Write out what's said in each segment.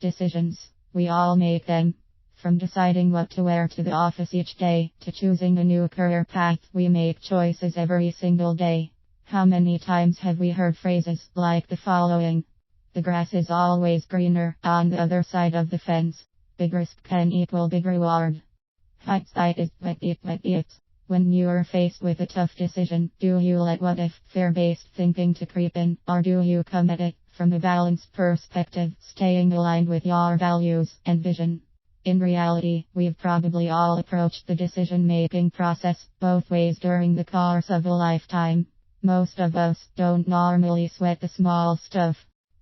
Decisions. We all make them. From deciding what to wear to the office each day, to choosing a new career path, we make choices every single day. How many times have we heard phrases like the following? The grass is always greener on the other side of the fence. Big risk can equal big reward. Hindsight is 20/20. When you are faced with a tough decision, do you let what if fear-based thinking to creep in, or do you come at it from a balanced perspective, staying aligned with your values and vision? In reality, we've probably all approached the decision-making process both ways during the course of a lifetime. Most of us don't normally sweat the small stuff.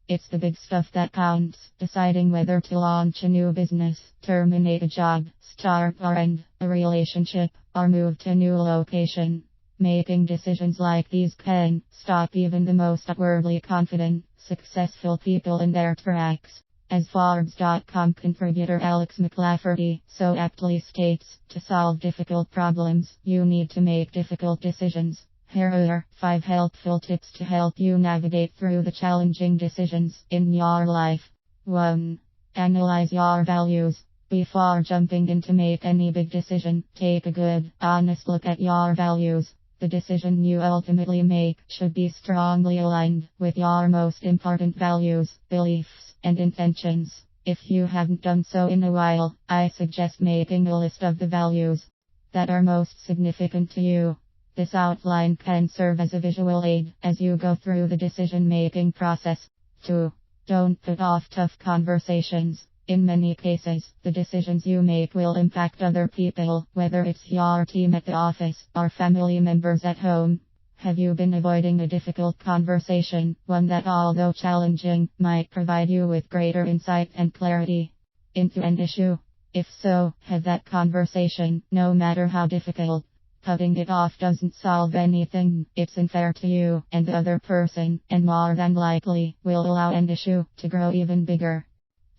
It's the big stuff that counts, deciding whether to launch a new business, terminate a job, start or end a relationship, or move to a new location. Making decisions like these can stop even the most outwardly confident, successful people in their tracks. As Forbes.com contributor Alex McLafferty so aptly states, to solve difficult problems, you need to make difficult decisions. Here are 5 helpful tips to help you navigate through the challenging decisions in your life. 1. Analyze your values. Before jumping in to make any big decision, take a good, honest look at your values. The decision you ultimately make should be strongly aligned with your most important values, beliefs, and intentions. If you haven't done so in a while, I suggest making a list of the values that are most significant to you. This outline can serve as a visual aid as you go through the decision-making process. 2. Don't put off tough conversations. In many cases, the decisions you make will impact other people, whether it's your team at the office or family members at home. Have you been avoiding a difficult conversation, one that, although challenging, might provide you with greater insight and clarity into an issue? If so, have that conversation, no matter how difficult. Putting it off doesn't solve anything. It's unfair to you and the other person, and more than likely, will allow an issue to grow even bigger.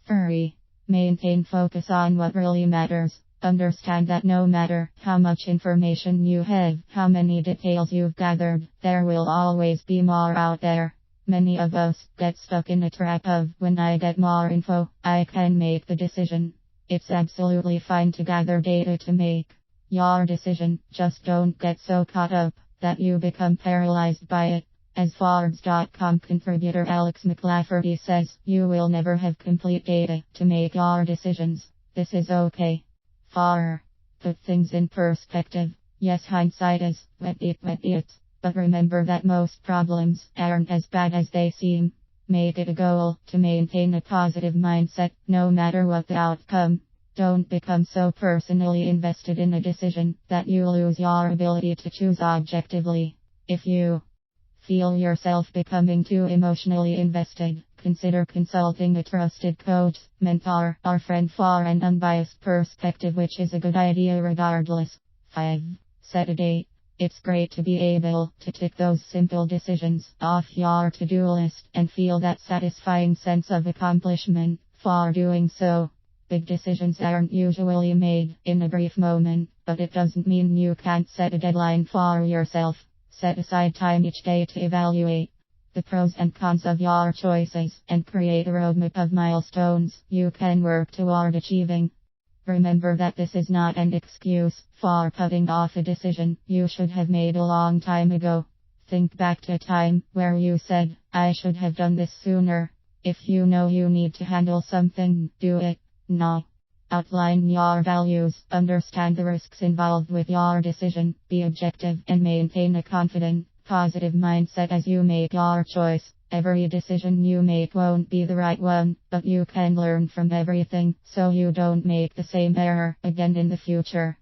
3. Maintain focus on what really matters. Understand that no matter how much information you have, how many details you've gathered, there will always be more out there. Many of us get stuck in a trap of, when I get more info, I can make the decision. It's absolutely fine to gather data to make your decision, just don't get so caught up that you become paralyzed by it. As Forbes.com contributor Alex McLafferty says, you will never have complete data to make your decisions. This is okay. 4. Put things in perspective. Yes, hindsight is 20/20, but remember that most problems aren't as bad as they seem. Make it a goal to maintain a positive mindset, no matter what the outcome. Don't become so personally invested in a decision that you lose your ability to choose objectively. If you feel yourself becoming too emotionally invested, consider consulting a trusted coach, mentor, or friend for an unbiased perspective, which is a good idea regardless. 5. Set a date. It's great to be able to tick those simple decisions off your to-do list and feel that satisfying sense of accomplishment for doing so. Big decisions aren't usually made in a brief moment, but it doesn't mean you can't set a deadline for yourself. Set aside time each day to evaluate the pros and cons of your choices and create a roadmap of milestones you can work toward achieving. Remember that this is not an excuse for putting off a decision you should have made a long time ago. Think back to a time where you said, I should have done this sooner. If you know you need to handle something, do it now. Outline your values, understand the risks involved with your decision, be objective, and maintain a confident, positive mindset as you make your choice. Every decision you make won't be the right one, but you can learn from everything, so you don't make the same error again in the future.